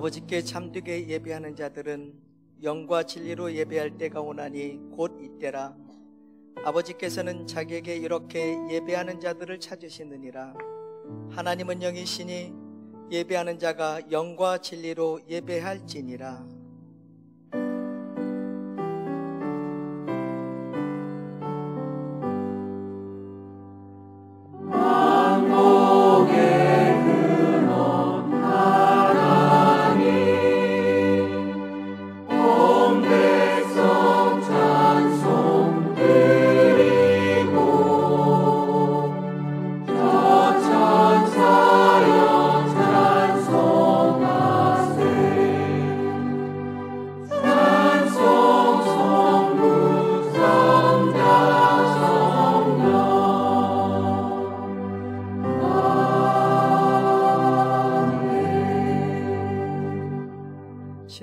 아버지께 참되게 예배하는 자들은 영과 진리로 예배할 때가 오나니 곧 이때라. 아버지께서는 자기에게 이렇게 예배하는 자들을 찾으시느니라. 하나님은 영이시니 예배하는 자가 영과 진리로 예배할지니라.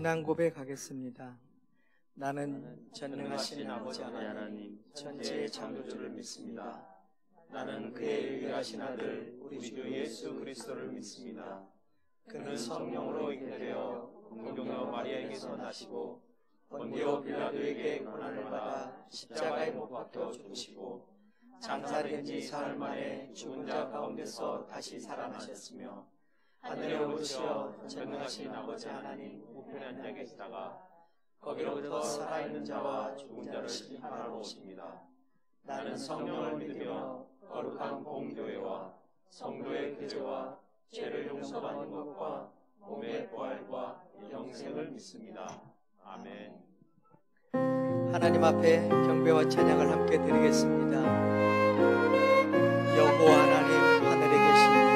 신앙 고백하겠습니다. 나는 전능하신 아버지 하나님 전지의 창조주를 믿습니다. 나는 그의 유일하신 아들 우리 주 예수 그리스도를 믿습니다. 그는 성령으로 잉태되어 공동여 마리아에게서 나시고 본디오 빌라도에게 고난을 받아 십자가에 못 박혀 죽으시고 장사된 지 사흘 만에 죽은 자 가운데서 다시 살아나셨으며 하늘에 오르시어 전능하신 아버지 하나님 우편에 앉아 계시다가 거기로부터 살아있는 자와 죽은 자를 심판하러 오십니다. 나는 성령을 믿으며 거룩한 공교회와 성도의 교제와 죄를 용서받는 것과 몸의 부활과 영생을 믿습니다. 아멘. 하나님 앞에 경배와 찬양을 함께 드리겠습니다. 여호와 하나님 하늘에 계신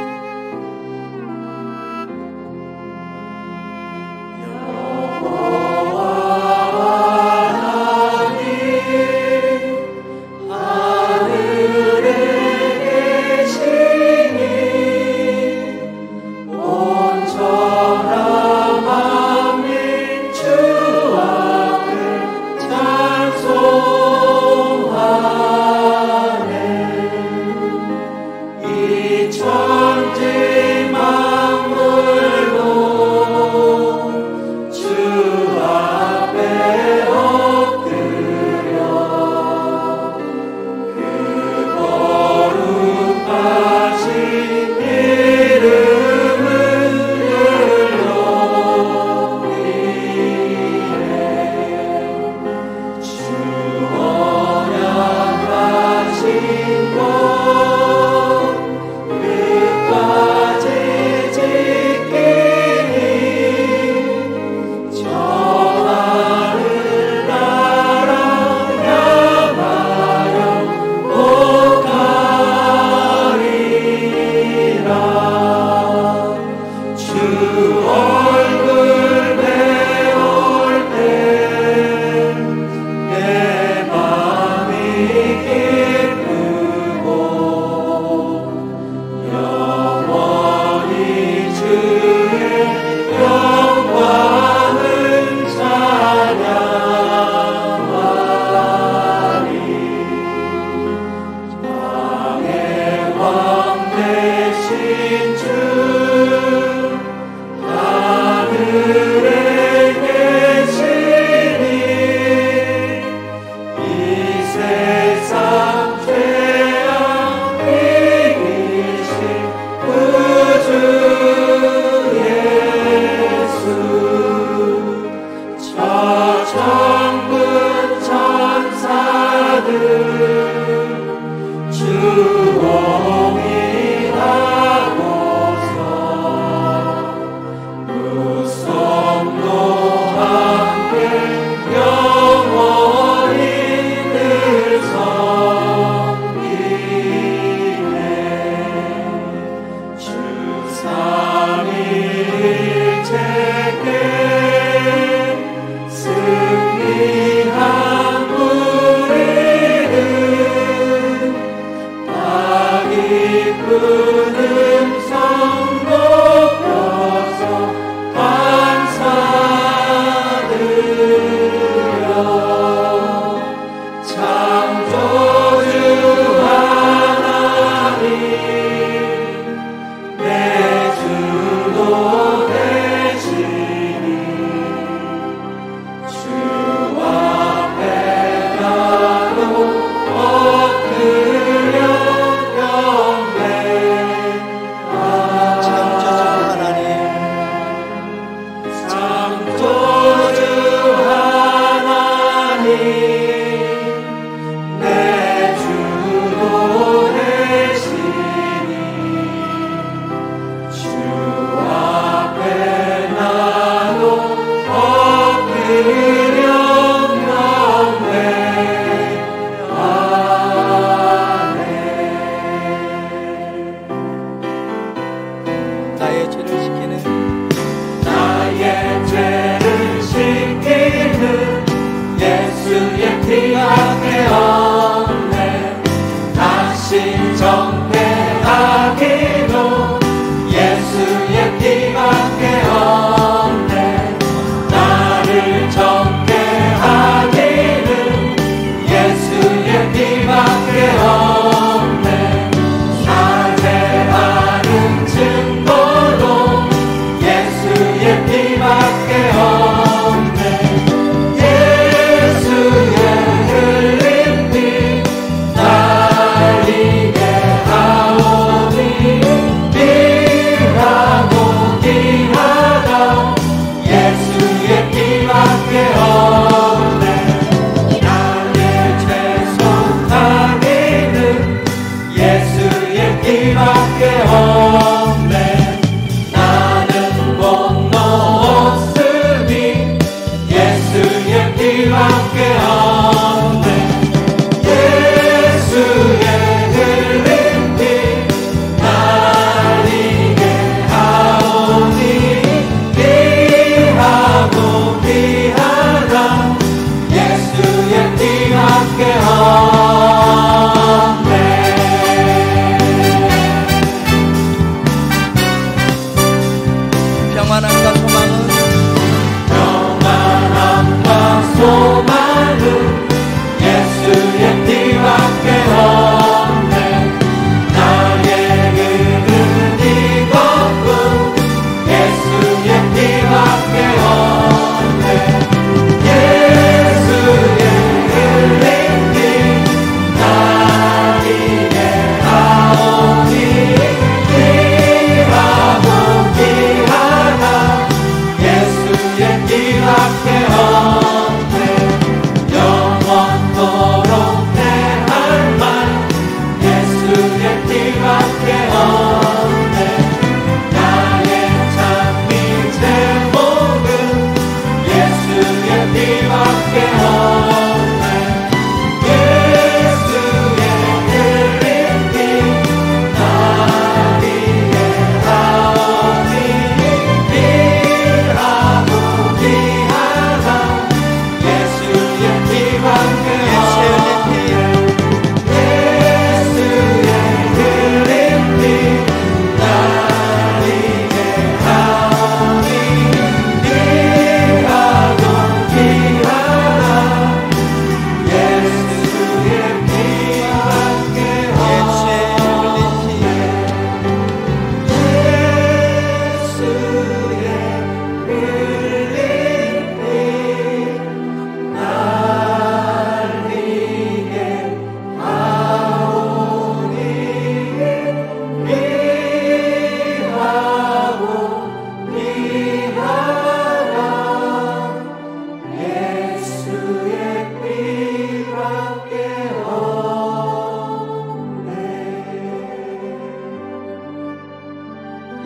내 주도 되시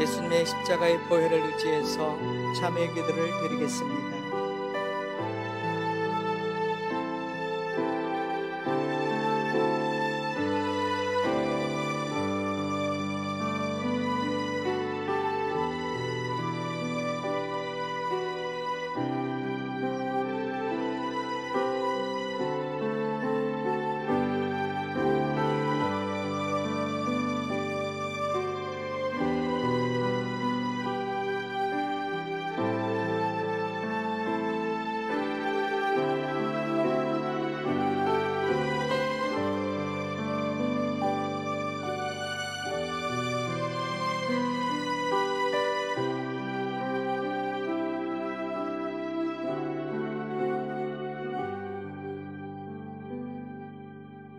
예수님의 십자가의 보혈을 의지해서 참회 기도를 드리겠습니다.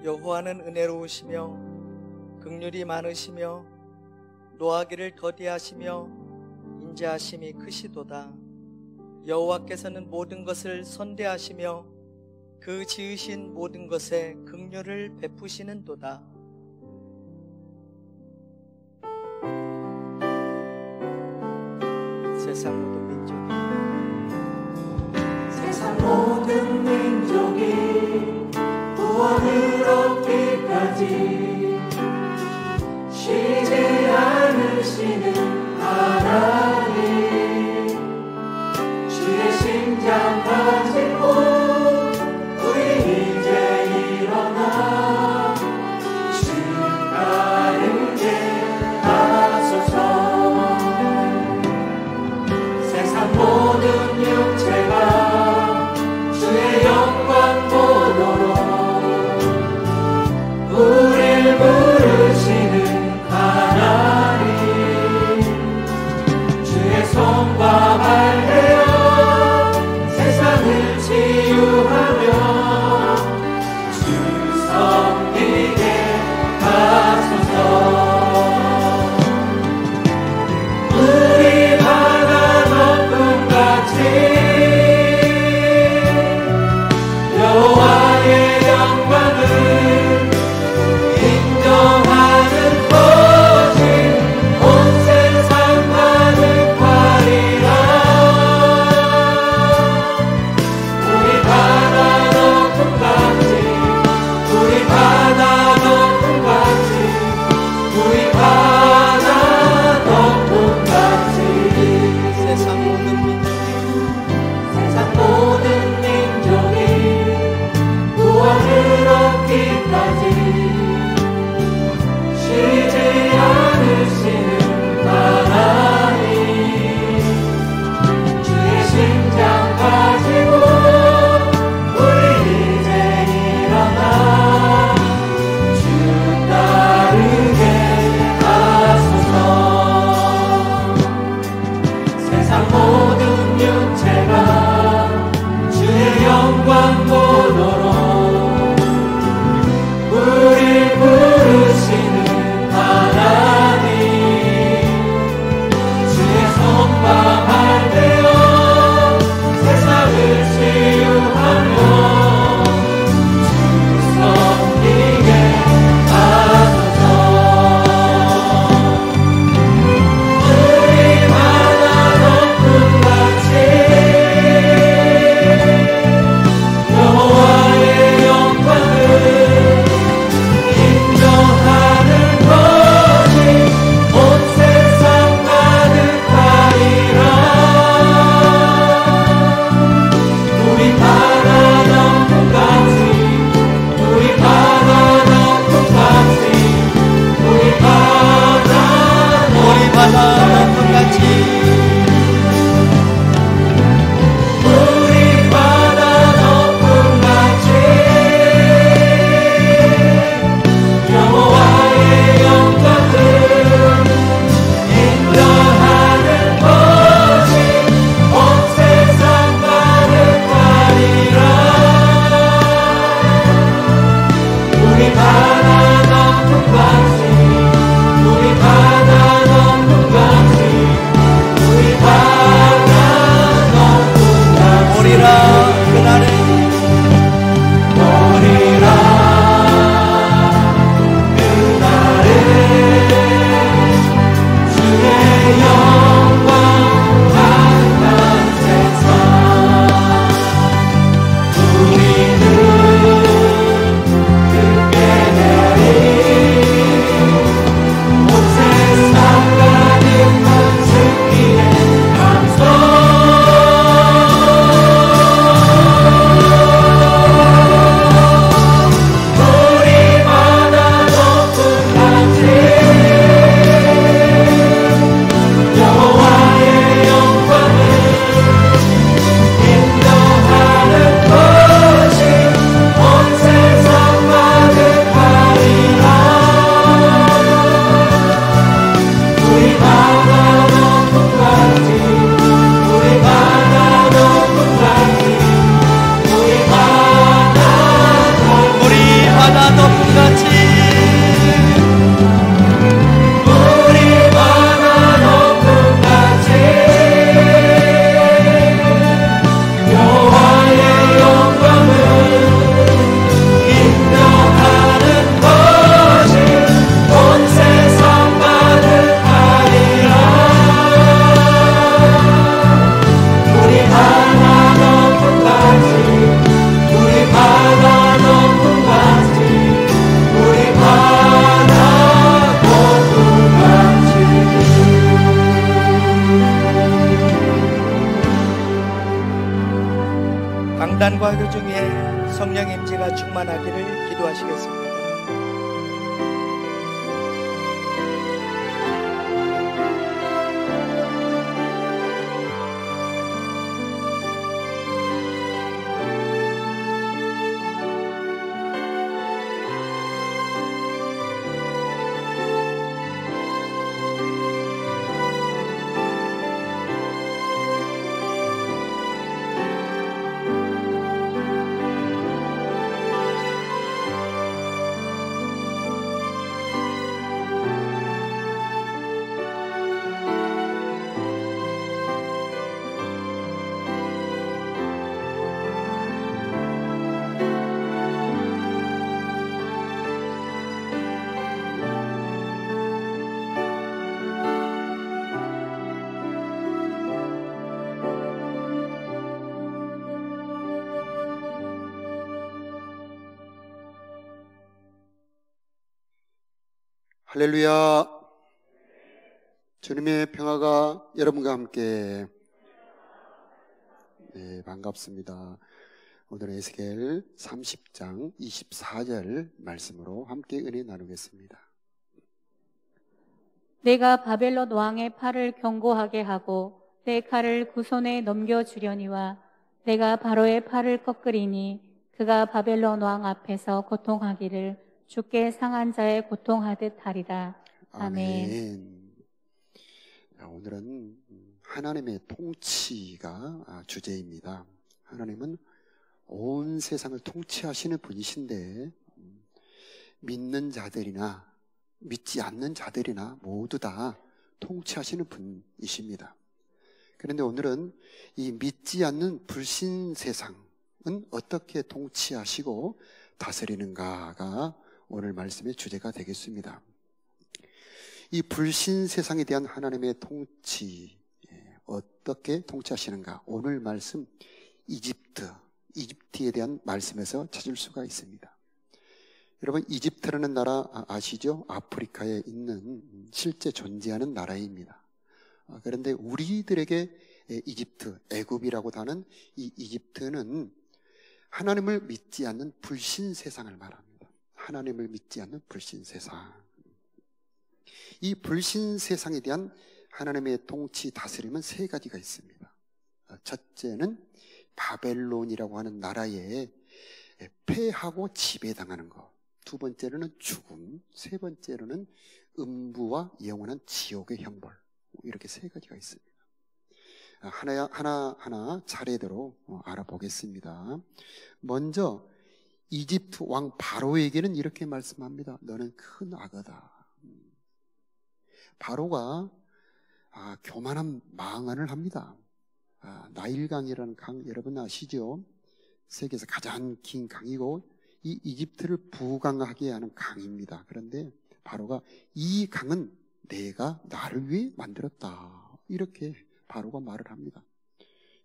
여호와는 은혜로우시며 긍휼이 많으시며 노하기를 더디하시며 인자하심이 크시도다. 여호와께서는 모든 것을 선대하시며 그 지으신 모든 것에 긍휼을 베푸시는도다. 세상 모든 민족이 구원을 얻기까지 쉬지 않으시는 하나님, 주의 심장 가지고 우리 이제 일어나 주 할렐루야. 주님의 평화가 여러분과 함께. 네, 반갑습니다. 오늘은 에스겔 30장 24절 말씀으로 함께 은혜 나누겠습니다. 내가 바벨론 왕의 팔을 견고하게 하고 내 칼을 그 손에 넘겨주려니와 내가 바로의 팔을 꺾으리니 그가 바벨론 왕 앞에서 고통하기를 죽게 상한 자의 고통하듯 하리라. 아멘. 오늘은 하나님의 통치가 주제입니다. 하나님은 온 세상을 통치하시는 분이신데 믿는 자들이나 믿지 않는 자들이나 모두 다 통치하시는 분이십니다. 그런데 오늘은 이 믿지 않는 불신 세상은 어떻게 통치하시고 다스리는가가 오늘 말씀의 주제가 되겠습니다. 이 불신 세상에 대한 하나님의 통치, 어떻게 통치하시는가? 오늘 말씀 이집트에 대한 말씀에서 찾을 수가 있습니다. 여러분, 이집트라는 나라 아시죠? 아프리카에 있는 실제 존재하는 나라입니다. 그런데 우리들에게 이집트, 애굽이라고 하는 이 이집트는 하나님을 믿지 않는 불신 세상을 말합니다. 하나님을 믿지 않는 불신 세상. 이 불신 세상에 대한 하나님의 통치 다스림은 세 가지가 있습니다. 첫째는 바벨론이라고 하는 나라에 패하고 지배당하는 것. 두 번째로는 죽음, 세 번째로는 음부와 영원한 지옥의 형벌. 이렇게 세 가지가 있습니다. 하나하나 차례대로 알아보겠습니다. 먼저 이집트 왕 바로에게는 이렇게 말씀합니다. 너는 큰 악어다. 바로가 교만한 망언을 합니다. 나일강이라는 강 여러분 아시죠? 세계에서 가장 긴 강이고 이 이집트를 부강하게 하는 강입니다. 그런데 바로가 이 강은 내가 나를 위해 만들었다. 이렇게 바로가 말을 합니다.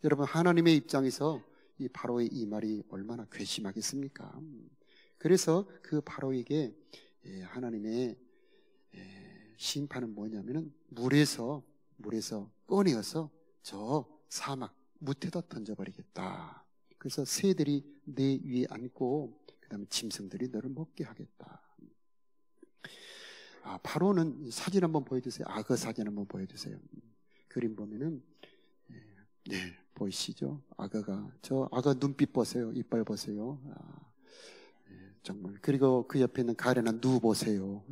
여러분, 하나님의 입장에서 이 바로의 이 말이 얼마나 괘씸하겠습니까? 그래서 그 바로에게 하나님의 심판은 뭐냐면은 물에서 꺼내어서 저 사막 무태다 던져버리겠다. 그래서 새들이 내 위에 앉고 그다음에 짐승들이 너를 먹게 하겠다. 바로는 사진 한번 보여주세요. 악어 사진 한번 보여주세요. 그림 보면은 보이시죠? 저 악어 눈빛 보세요. 이빨 보세요. 정말. 그리고 그 옆에 있는 가련한 누 보세요.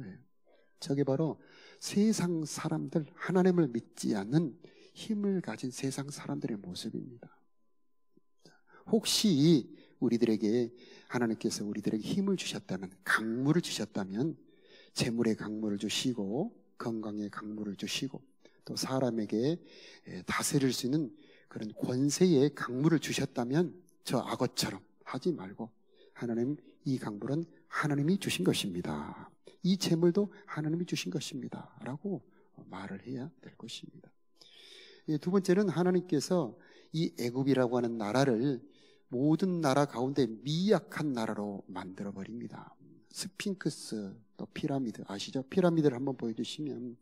저게 바로 세상 사람들, 하나님을 믿지 않는 힘을 가진 세상 사람들의 모습입니다. 혹시 우리들에게 하나님께서 우리들에게 힘을 주셨다면, 강물을 주셨다면 재물의 강물을 주시고 건강의 강물을 주시고 또 사람에게 다스릴 수 있는 그런 권세의 강물을 주셨다면 저 악어처럼 하지 말고 하나님, 이 강물은 하나님이 주신 것입니다. 이 재물도 하나님이 주신 것입니다. 라고 말을 해야 될 것입니다. 두 번째는 하나님께서 이 애굽이라고 하는 나라를 모든 나라 가운데 미약한 나라로 만들어버립니다. 스핑크스, 또 피라미드 아시죠? 피라미드를 한번 보여주시면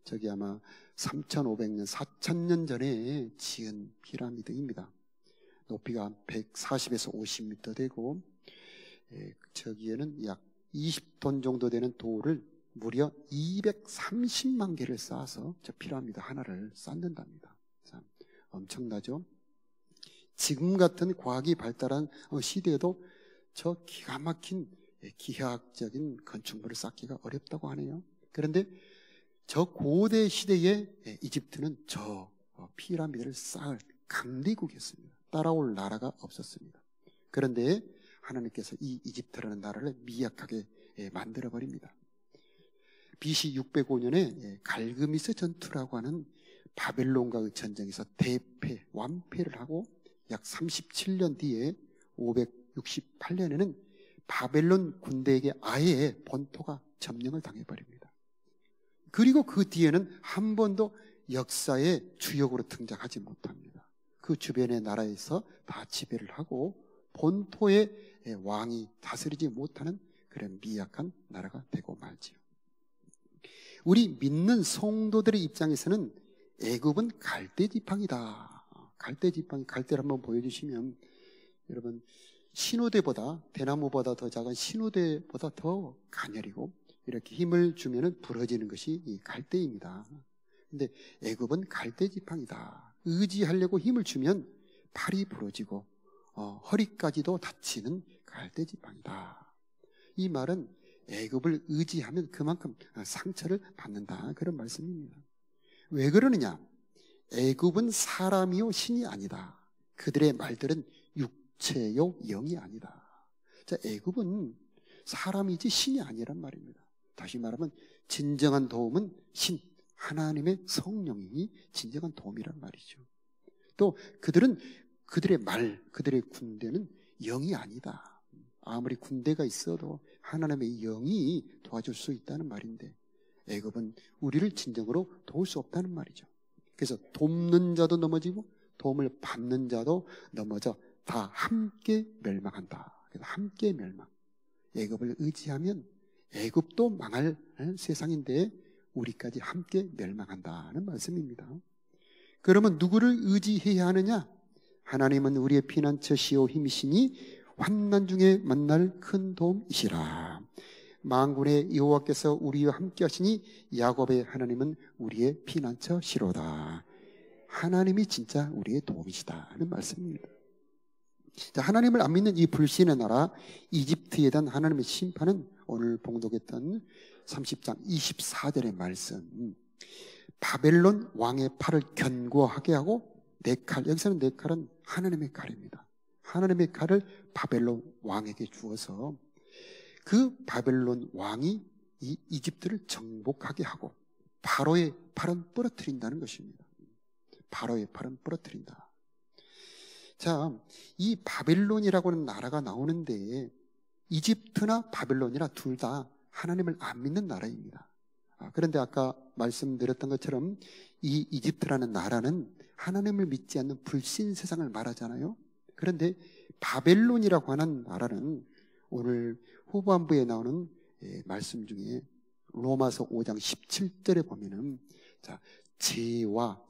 저기 아마 3,500년, 4,000년 전에 지은 피라미드입니다. 높이가 140에서 50m 되고 저기에는 약 20톤 정도 되는 돌을 무려 230만 개를 쌓아서 저 피라미드 하나를 쌓는답니다. 참 엄청나죠? 지금 같은 과학이 발달한 시대에도 저 기가 막힌 기하학적인 건축물을 쌓기가 어렵다고 하네요. 그런데 저 고대 시대에 이집트는 저 피라미드를 쌓을 강대국이었습니다. 따라올 나라가 없었습니다. 그런데 하나님께서 이 이집트라는 나라를 미약하게 만들어버립니다. BC 605년에 갈그미스 전투라고 하는 바벨론과의 전쟁에서 완패를 하고 약 37년 뒤에 568년에는 바벨론 군대에게 아예 본토가 점령을 당해버립니다. 그리고 그 뒤에는 한 번도 역사의 주역으로 등장하지 못합니다. 그 주변의 나라에서 다 지배를 하고 본토의 왕이 다스리지 못하는 그런 미약한 나라가 되고 말지요. 우리 믿는 성도들의 입장에서는 애굽은 갈대 지팡이다. 갈대 지팡이, 갈대를 한번 보여주시면 여러분, 신호대보다, 대나무보다 더 작은 신호대보다 더 가녀리고 이렇게 힘을 주면은 부러지는 것이 이 갈대입니다. 근데 애굽은 갈대 지팡이다. 의지하려고 힘을 주면 팔이 부러지고 허리까지도 다치는 갈대 지팡이다. 이 말은 애굽을 의지하면 그만큼 상처를 받는다, 그런 말씀입니다. 왜 그러느냐? 애굽은 사람이요 신이 아니다. 그들의 말들은 육체요 영이 아니다. 자, 애굽은 사람이지 신이 아니란 말입니다. 다시 말하면 진정한 도움은 신, 하나님의 성령이 진정한 도움이란 말이죠. 또 그들의 말, 그들의 군대는 영이 아니다. 아무리 군대가 있어도 하나님의 영이 도와줄 수 있다는 말인데 애굽은 우리를 진정으로 도울 수 없다는 말이죠. 그래서 돕는 자도 넘어지고 도움을 받는 자도 넘어져 다 함께 멸망한다. 그래서 함께 멸망. 애굽을 의지하면 애굽도 망할 세상인데 우리까지 함께 멸망한다는 말씀입니다. 그러면 누구를 의지해야 하느냐? 하나님은 우리의 피난처시오 힘이시니 환난 중에 만날 큰 도움이시라. 만군의 여호와께서 우리와 함께 하시니 야곱의 하나님은 우리의 피난처시로다. 하나님이 진짜 우리의 도움이시다 하는 말씀입니다. 자, 하나님을 안 믿는 이 불신의 나라 이집트에 대한 하나님의 심판은 오늘 봉독했던 30장 24절의 말씀, 바벨론 왕의 팔을 견고하게 하고 네 칼, 여기서는 네 칼은 하나님의 칼입니다. 하나님의 칼을 바벨론 왕에게 주어서 그 바벨론 왕이 이 이집트를 정복하게 하고 바로의 팔은 부러뜨린다는 것입니다. 바로의 팔은 부러뜨린다. 자, 이 바벨론이라고 하는 나라가 나오는데 이집트나 바벨론이나 둘 다 하나님을 안 믿는 나라입니다. 그런데 아까 말씀드렸던 것처럼 이 이집트라는 나라는 하나님을 믿지 않는 불신 세상을 말하잖아요. 그런데 바벨론이라고 하는 나라는 오늘 후반부에 나오는 말씀 중에 로마서 5장 17절에 보면은 자, 죄와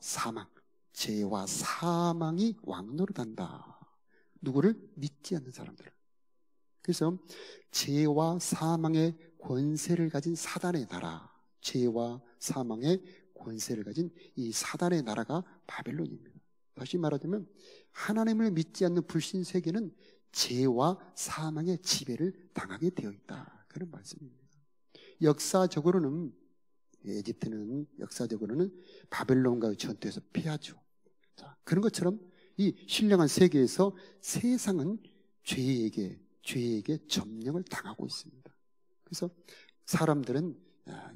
사망이 왕노릇한다. 누구를? 믿지 않는 사람들을. 그래서 죄와 사망의 권세를 가진 사단의 나라, 죄와 사망의 권세를 가진 이 사단의 나라가 바벨론입니다. 다시 말하자면 하나님을 믿지 않는 불신 세계는 죄와 사망의 지배를 당하게 되어 있다, 그런 말씀입니다. 역사적으로는 이집트는 역사적으로는 바벨론과의 전투에서 패하죠. 자, 그런 것처럼 이 신령한 세계에서 세상은 죄에게 점령을 당하고 있습니다. 그래서 사람들은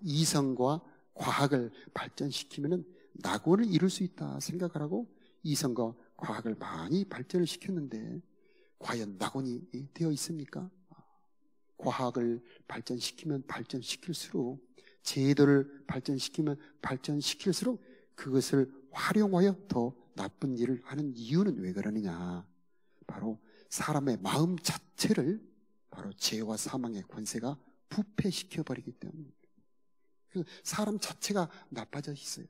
이성과 과학을 발전시키면 낙원을 이룰 수 있다 생각을 하고 이성과 과학을 많이 발전을 시켰는데 과연 낙원이 되어 있습니까? 과학을 발전시키면 발전시킬수록, 제도를 발전시키면 발전시킬수록 그것을 활용하여 더 나쁜 일을 하는 이유는 왜 그러느냐? 바로 사람의 마음 자체를 바로 죄와 사망의 권세가 부패시켜버리기 때문입니다. 사람 자체가 나빠져 있어요.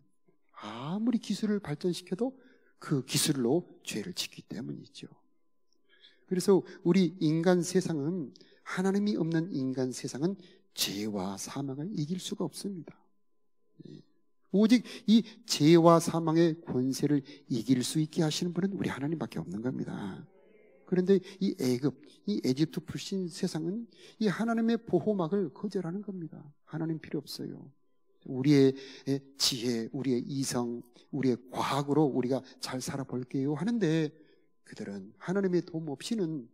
아무리 기술을 발전시켜도 그 기술로 죄를 짓기 때문이죠. 그래서 우리 인간 세상은, 하나님이 없는 인간 세상은 죄와 사망을 이길 수가 없습니다. 오직 이 죄와 사망의 권세를 이길 수 있게 하시는 분은 우리 하나님밖에 없는 겁니다. 그런데 이 에집트 불신 세상은 이 하나님의 보호막을 거절하는 겁니다. 하나님 필요 없어요. 우리의 지혜, 우리의 이성, 우리의 과학으로 우리가 잘 살아볼게요 하는데 그들은 하나님의 도움 없이는,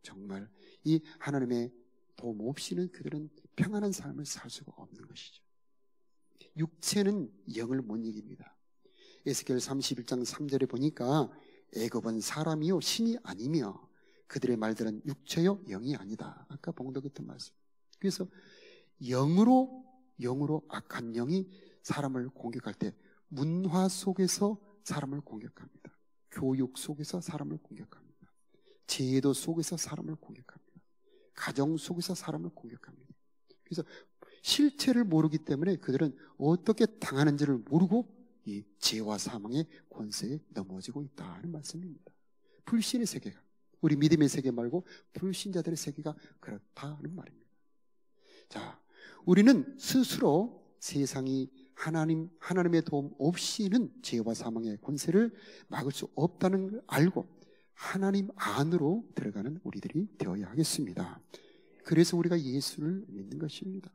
정말 이 하나님의 도움 없이는 그들은 평안한 삶을 살 수가 없는 것이죠. 육체는 영을 못 이깁니다. 에스겔 31장 3절에 보니까 애굽은 사람이요 신이 아니며 그들의 말들은 육체요 영이 아니다. 아까 봉독했던 말씀. 그래서 영으로 악한 영이 사람을 공격할 때 문화 속에서 사람을 공격합니다. 교육 속에서 사람을 공격합니다. 제도 속에서 사람을 공격합니다. 가정 속에서 사람을 공격합니다. 그래서 실체를 모르기 때문에 그들은 어떻게 당하는지를 모르고 이 죄와 사망의 권세에 넘어지고 있다는 말씀입니다. 불신의 세계가, 우리 믿음의 세계 말고 불신자들의 세계가 그렇다는 말입니다. 자, 우리는 스스로 세상이 하나님의 도움 없이는 죄와 사망의 권세를 막을 수 없다는 걸 알고 하나님 안으로 들어가는 우리들이 되어야 하겠습니다. 그래서 우리가 예수를 믿는 것입니다.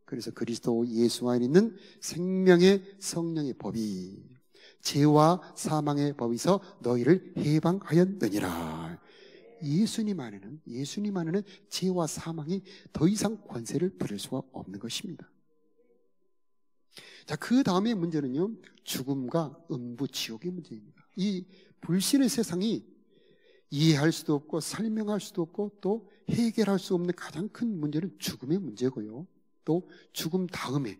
그래서 그리스도 예수 안에 있는 생명의 성령의 법이 죄와 사망의 법에서 너희를 해방하였느니라. 예수님 안에는 죄와 사망이 더 이상 권세를 부릴 수가 없는 것입니다. 자, 그 다음에 문제는요, 죽음과 음부 지옥의 문제입니다. 이 불신의 세상이 이해할 수도 없고 설명할 수도 없고 또 해결할 수 없는 가장 큰 문제는 죽음의 문제고요. 또 죽음 다음에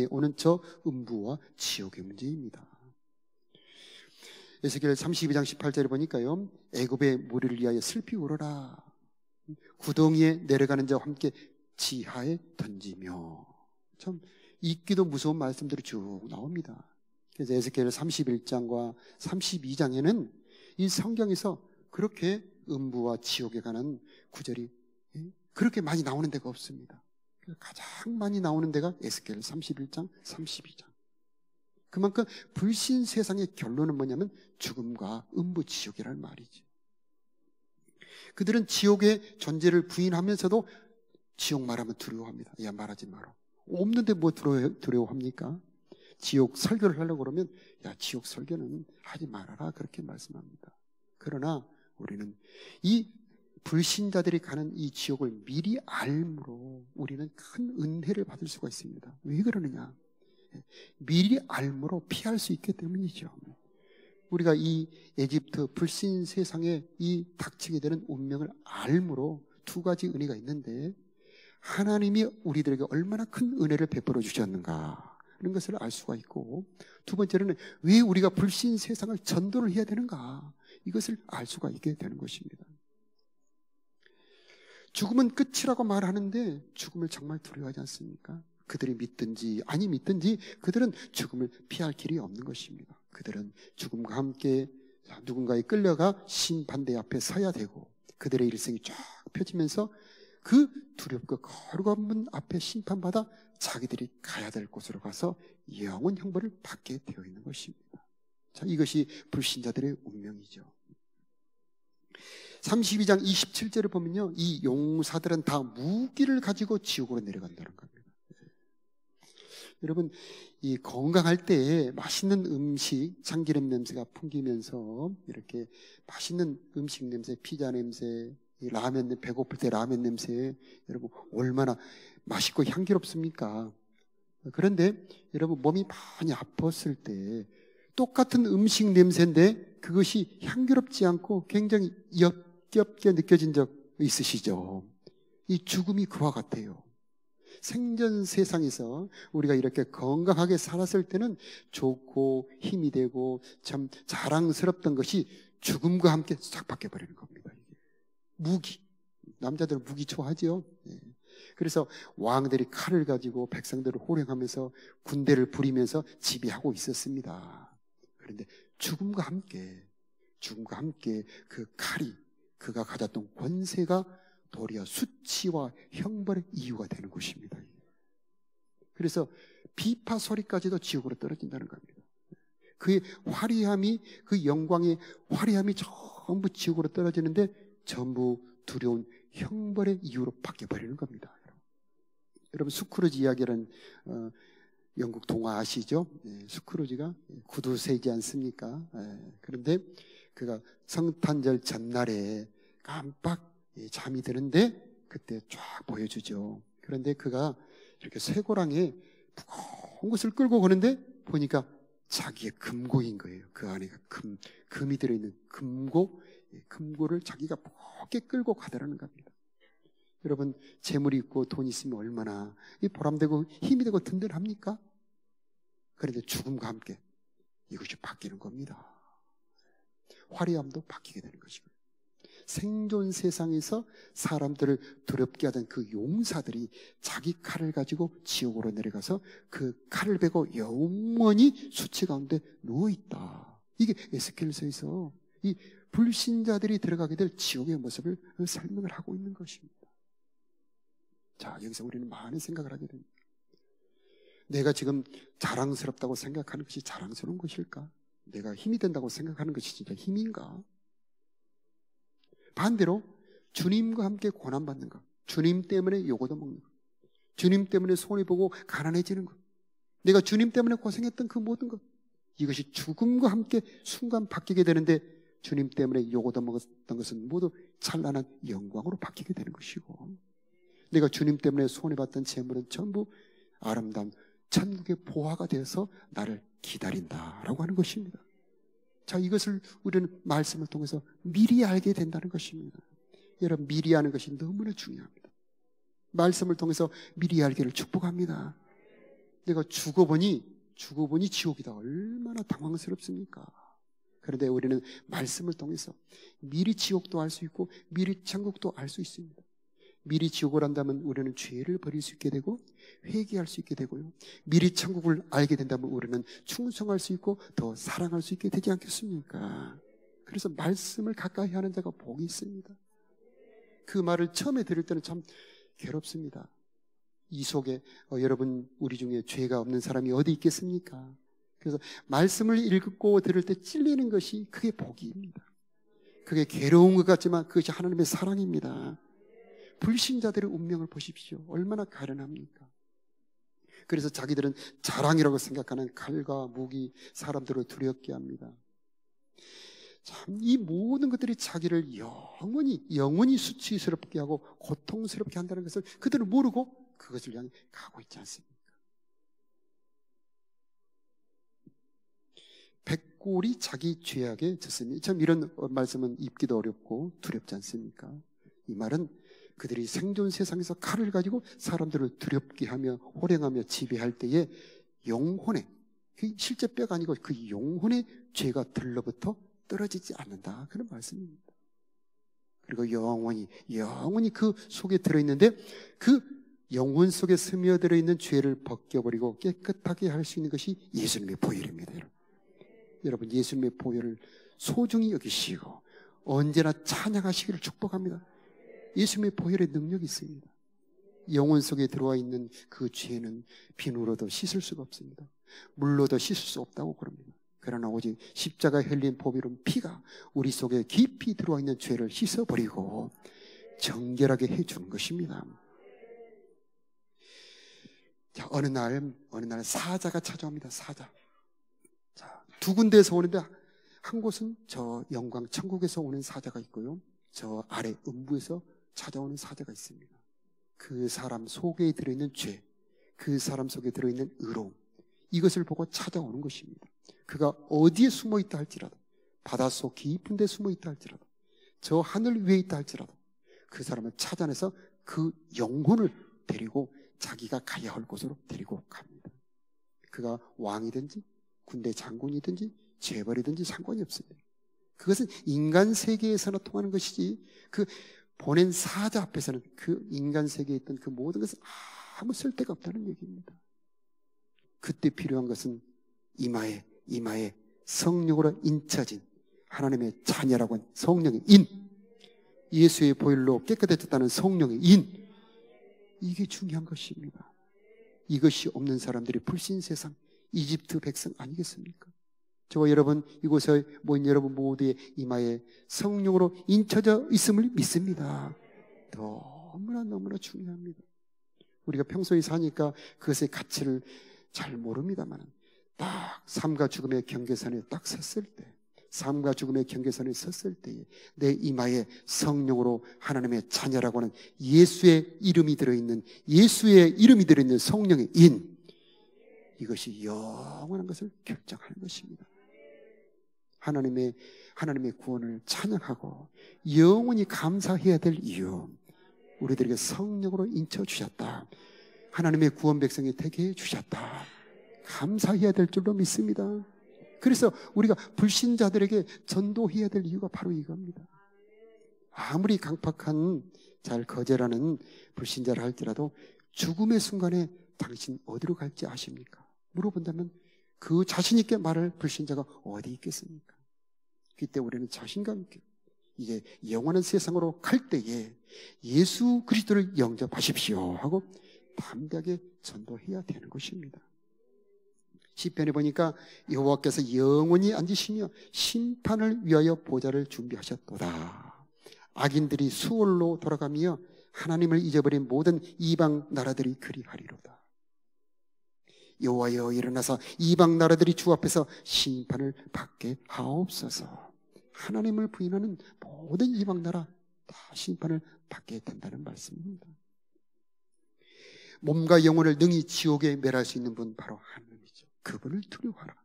오는 저 음부와 지옥의 문제입니다. 에스겔 32장 18절에 보니까요, 애굽의 무리를 위하여 슬피 울어라. 구덩이에 내려가는 자와 함께 지하에 던지며. 참 읽기도 무서운 말씀들이 쭉 나옵니다. 그래서 에스겔 31장과 32장에는 이 성경에서 그렇게 음부와 지옥에 관한 구절이 그렇게 많이 나오는 데가 없습니다. 가장 많이 나오는 데가 에스겔 31장, 32장. 그만큼 불신 세상의 결론은 뭐냐면 죽음과 음부, 지옥이라는 말이지. 그들은 지옥의 존재를 부인하면서도 지옥 말하면 두려워합니다. 야, 말하지 마라. 없는데 뭐 두려워합니까? 지옥 설교를 하려고 그러면 야, 지옥 설교는 하지 말아라, 그렇게 말씀합니다. 그러나 우리는 이 불신자들이 가는 이 지옥을 미리 알므로 우리는 큰 은혜를 받을 수가 있습니다. 왜 그러느냐? 미리 알므로 피할 수 있기 때문이죠. 우리가 이 에집트 불신 세상에 이 닥치게 되는 운명을 알므로 두 가지 은혜가 있는데, 하나님이 우리들에게 얼마나 큰 은혜를 베풀어 주셨는가 하는 것을 알 수가 있고, 두 번째로는 왜 우리가 불신 세상을 전도를 해야 되는가, 이것을 알 수가 있게 되는 것입니다. 죽음은 끝이라고 말하는데 죽음을 정말 두려워하지 않습니까? 그들이 믿든지 아니 믿든지 그들은 죽음을 피할 길이 없는 것입니다. 그들은 죽음과 함께 누군가에 끌려가 심판대 앞에 서야 되고, 그들의 일생이 쫙 펴지면서 그 두렵고 거룩한 문 앞에 심판받아 자기들이 가야 될 곳으로 가서 영원 형벌을 받게 되어 있는 것입니다. 자, 이것이 불신자들의 운명이죠. 32장 27절을 보면요, 이 용사들은 다 무기를 가지고 지옥으로 내려간다는 겁니다. 여러분, 이 건강할 때 맛있는 음식, 참기름 냄새가 풍기면서 이렇게 맛있는 음식 냄새, 피자 냄새, 이 라면, 배고플 때 라면 냄새, 여러분 얼마나 맛있고 향기롭습니까? 그런데 여러분, 몸이 많이 아팠을 때 똑같은 음식 냄새인데 그것이 향기롭지 않고 굉장히 역겹게 느껴진 적 있으시죠? 이 죽음이 그와 같아요. 생전 세상에서 우리가 이렇게 건강하게 살았을 때는 좋고 힘이 되고 참 자랑스럽던 것이 죽음과 함께 싹 바뀌어버리는 겁니다. 무기, 남자들은 무기 좋아하죠. 그래서 왕들이 칼을 가지고 백성들을 호령하면서 군대를 부리면서 지배하고 있었습니다. 그런데 죽음과 함께 그 칼이, 그가 가졌던 권세가 도리어 수치와 형벌의 이유가 되는 것입니다. 그래서 비파 소리까지도 지옥으로 떨어진다는 겁니다. 그의 화려함이, 그 영광의 화려함이 전부 지옥으로 떨어지는데 전부 두려운 형벌의 이유로 바뀌어버리는 겁니다. 여러분, 스크루지 이야기는 영국 동화 아시죠? 스크루지가 구두 세지 않습니까? 그런데 그가 성탄절 전날에 깜빡 잠이 드는데 그때 쫙 보여주죠. 그런데 그가 이렇게 쇠고랑에 무거운 것을 끌고 가는데 보니까 자기의 금고인 거예요. 그 안에 금이 들어있는 금고를 자기가 무겁게 끌고 가더라는 겁니다. 여러분, 재물이 있고 돈이 있으면 얼마나 보람되고 힘이 되고 든든합니까? 그런데 죽음과 함께 이것이 바뀌는 겁니다. 화려함도 바뀌게 되는 것이고요. 생존 세상에서 사람들을 두렵게 하던 그 용사들이 자기 칼을 가지고 지옥으로 내려가서 그 칼을 베고 영원히 수치 가운데 누워있다. 이게 에스겔서에서 이 불신자들이 들어가게 될 지옥의 모습을 설명을 하고 있는 것입니다. 자, 여기서 우리는 많은 생각을 하게 됩니다. 내가 지금 자랑스럽다고 생각하는 것이 자랑스러운 것일까? 내가 힘이 된다고 생각하는 것이 진짜 힘인가? 반대로 주님과 함께 고난받는 것, 주님 때문에 요거도 먹는 것, 주님 때문에 손해보고 가난해지는 것, 내가 주님 때문에 고생했던 그 모든 것, 이것이 죽음과 함께 순간 바뀌게 되는데 주님 때문에 요거도 먹었던 것은 모두 찬란한 영광으로 바뀌게 되는 것이고, 내가 주님 때문에 손해봤던 재물은 전부 아름다운 천국의 보화가 되어서 나를 기다린다라고 하는 것입니다. 자, 이것을 우리는 말씀을 통해서 미리 알게 된다는 것입니다. 여러분, 미리 아는 것이 너무나 중요합니다. 말씀을 통해서 미리 알기를 축복합니다. 내가 죽어보니 지옥이다. 얼마나 당황스럽습니까? 그런데 우리는 말씀을 통해서 미리 지옥도 알 수 있고 미리 천국도 알 수 있습니다. 미리 지옥을 안다면 우리는 죄를 버릴 수 있게 되고 회개할 수 있게 되고요, 미리 천국을 알게 된다면 우리는 충성할 수 있고 더 사랑할 수 있게 되지 않겠습니까? 그래서 말씀을 가까이 하는 자가 복이 있습니다. 그 말을 처음에 들을 때는 참 괴롭습니다. 이 속에 여러분, 우리 중에 죄가 없는 사람이 어디 있겠습니까? 그래서 말씀을 읽고 들을 때 찔리는 것이 그게 복입니다. 그게 괴로운 것 같지만 그것이 하나님의 사랑입니다. 불신자들의 운명을 보십시오. 얼마나 가련합니까? 그래서 자기들은 자랑이라고 생각하는 칼과 무기, 사람들을 두렵게 합니다. 참, 이 모든 것들이 자기를 영원히 수치스럽게 하고 고통스럽게 한다는 것을 그들은 모르고 그것을 향해 가고 있지 않습니까? 백골이 자기 죄악에 졌으니, 참 이런 말씀은 입기도 어렵고 두렵지 않습니까? 이 말은 그들이 생존 세상에서 칼을 가지고 사람들을 두렵게 하며 호령하며 지배할 때에 영혼의, 실제 뼈가 아니고 그 영혼의 죄가 들러부터 떨어지지 않는다, 그런 말씀입니다. 그리고 영원히 그 속에 들어있는데 그 영혼 속에 스며들어 있는 죄를 벗겨버리고 깨끗하게 할 수 있는 것이 예수님의 보혈입니다. 여러분, 예수님의 보혈을 소중히 여기시고 언제나 찬양하시기를 축복합니다. 예수님의 보혈의 능력이 있습니다. 영혼 속에 들어와 있는 그 죄는 비누로도 씻을 수가 없습니다. 물로도 씻을 수 없다고 그럽니다. 그러나 오직 십자가에 흘린 보혈은 피가 우리 속에 깊이 들어와 있는 죄를 씻어버리고 정결하게 해주는 것입니다. 자, 어느 날 사자가 찾아옵니다. 사자. 자, 두 군데에서 오는데 한 곳은 저 영광 천국에서 오는 사자가 있고요, 저 아래 음부에서 찾아오는 사자가 있습니다. 그 사람 속에 들어있는 죄, 그 사람 속에 들어있는 의로움, 이것을 보고 찾아오는 것입니다. 그가 어디에 숨어 있다 할지라도, 바닷속 깊은 데 숨어 있다 할지라도, 저 하늘 위에 있다 할지라도 그 사람을 찾아내서 그 영혼을 데리고 자기가 가야 할 곳으로 데리고 갑니다. 그가 왕이든지 군대 장군이든지 재벌이든지 상관이 없습니다. 그것은 인간 세계에서나 통하는 것이지 그 보낸 사자 앞에서는 그 인간 세계에 있던 그 모든 것은 아무 쓸데가 없다는 얘기입니다. 그때 필요한 것은 이마에 성령으로 인쳐진 하나님의 자녀라고 하는 성령의 인, 예수의 보혈로 깨끗해졌다는 성령의 인, 이게 중요한 것입니다. 이것이 없는 사람들이 불신 세상, 이집트 백성 아니겠습니까? 저와 여러분, 이곳에 모인 여러분 모두의 이마에 성령으로 인쳐져 있음을 믿습니다. 너무나 중요합니다. 우리가 평소에 사니까 그것의 가치를 잘 모릅니다만, 딱 삶과 죽음의 경계선에 딱 섰을 때, 삶과 죽음의 경계선에 섰을 때에 내 이마에 성령으로 하나님의 자녀라고 하는 예수의 이름이 들어있는 성령의 인, 이것이 영원한 것을 결정하는 것입니다. 하나님의 구원을 찬양하고 영원히 감사해야 될 이유, 우리들에게 성령으로 인쳐주셨다, 하나님의 구원 백성이 되게 해주셨다, 감사해야 될 줄로 믿습니다. 그래서 우리가 불신자들에게 전도해야 될 이유가 바로 이겁니다. 아무리 강팍한 잘 거절하는 불신자를 할지라도 죽음의 순간에 당신 어디로 갈지 아십니까? 물어본다면 그 자신 있게 말할 불신자가 어디 있겠습니까? 그때 우리는 자신감 있게 이제 영원한 세상으로 갈 때에 예수 그리스도를 영접하십시오 하고 담대하게 전도해야 되는 것입니다. 시편에 보니까 여호와께서 영원히 앉으시며 심판을 위하여 보좌를 준비하셨도다. 악인들이 수월로 돌아가며 하나님을 잊어버린 모든 이방 나라들이 그리하리로다. 여호와여 일어나서 이방 나라들이 주 앞에서 심판을 받게 하옵소서. 하나님을 부인하는 모든 이방 나라 다 심판을 받게 된다는 말씀입니다. 몸과 영혼을 능히 지옥에 멸할 수 있는 분 바로 하나님이죠. 그분을 두려워하라.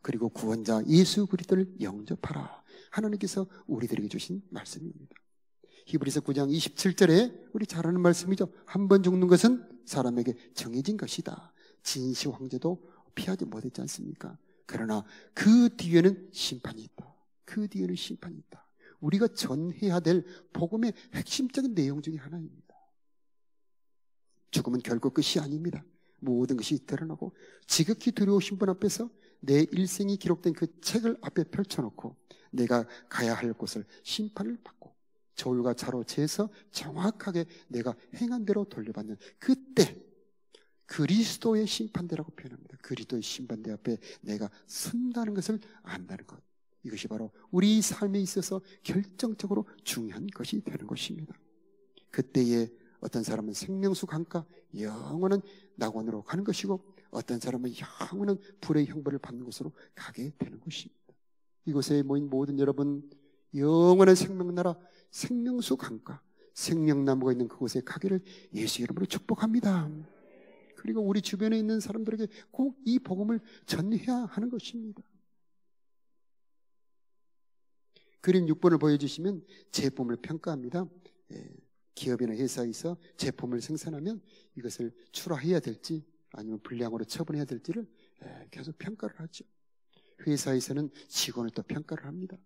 그리고 구원자 예수 그리스도를 영접하라. 하나님께서 우리들에게 주신 말씀입니다. 히브리서 9장 27절에 우리 잘 아는 말씀이죠. 한 번 죽는 것은 사람에게 정해진 것이다. 진시 황제도 피하지 못했지 않습니까? 그러나 그 뒤에는 심판이 있다. 그 뒤에는 심판이 있다. 우리가 전해야 될 복음의 핵심적인 내용 중에 하나입니다. 죽음은 결코 끝이 아닙니다. 모든 것이 드러나고 지극히 두려우신 분 앞에서 내 일생이 기록된 그 책을 앞에 펼쳐놓고 내가 가야 할 곳을 심판을 받고 저울과 자로 재서 정확하게 내가 행한 대로 돌려받는 그때 그리스도의 심판대라고 표현합니다. 그리스도의 심판대 앞에 내가 선다는 것을 안다는 것. 이것이 바로 우리 삶에 있어서 결정적으로 중요한 것이 되는 것입니다. 그때에 어떤 사람은 생명수 강가 영원한 낙원으로 가는 것이고 어떤 사람은 영원한 불의 형벌을 받는 곳으로 가게 되는 것입니다. 이곳에 모인 모든 여러분 영원한 생명나라 생명수 강가 생명나무가 있는 그곳에 가기를 예수 이름으로 축복합니다. 그리고 우리 주변에 있는 사람들에게 꼭 이 복음을 전해야 하는 것입니다. 그림 6번을 보여주시면 제품을 평가합니다. 기업이나 회사에서 제품을 생산하면 이것을 출하해야 될지 아니면 불량으로 처분해야 될지를 계속 평가를 하죠. 회사에서는 직원을 또 평가를 합니다.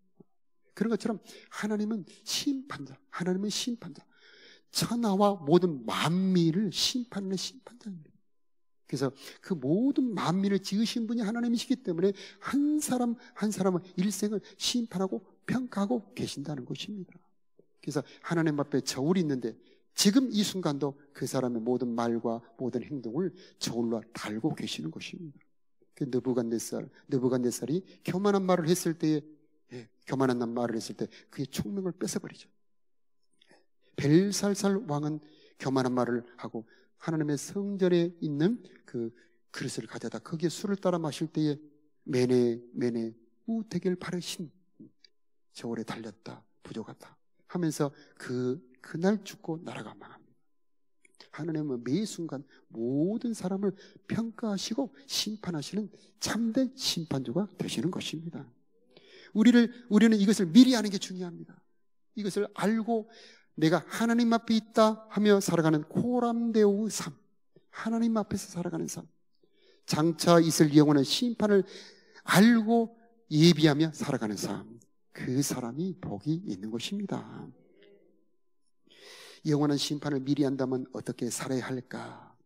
그런 것처럼 하나님은 심판자, 하나님은 심판자. 천하와 모든 만민을 심판하는 심판자입니다. 그래서 그 모든 만민을 지으신 분이 하나님이시기 때문에 한 사람 한 사람의 일생을 심판하고 평가하고 계신다는 것입니다. 그래서 하나님 앞에 저울이 있는데 지금 이 순간도 그 사람의 모든 말과 모든 행동을 저울로 달고 계시는 것입니다. 그 느부갓네살이 교만한 말을 했을 때에 교만한 말을 했을 때 그의 총명을 뺏어버리죠. 벨살살 왕은 교만한 말을 하고 하나님의 성전에 있는 그 그릇을 가져다 거기에 술을 따라 마실 때에 메네 우대결 바르신 저울에 달렸다 부족하다 하면서 그날 죽고 나라가 망합니다. 하나님은 매 순간 모든 사람을 평가하시고 심판하시는 참된 심판주가 되시는 것입니다. 우리는 이것을 미리 아는 게 중요합니다. 이것을 알고 내가 하나님 앞에 있다 하며 살아가는 코람데오의 삶, 하나님 앞에서 살아가는 삶, 장차 있을 영원한 심판을 알고 예비하며 살아가는 삶, 그 사람이 복이 있는 것입니다. 영원한 심판을 미리 안다면 어떻게 살아야 할까?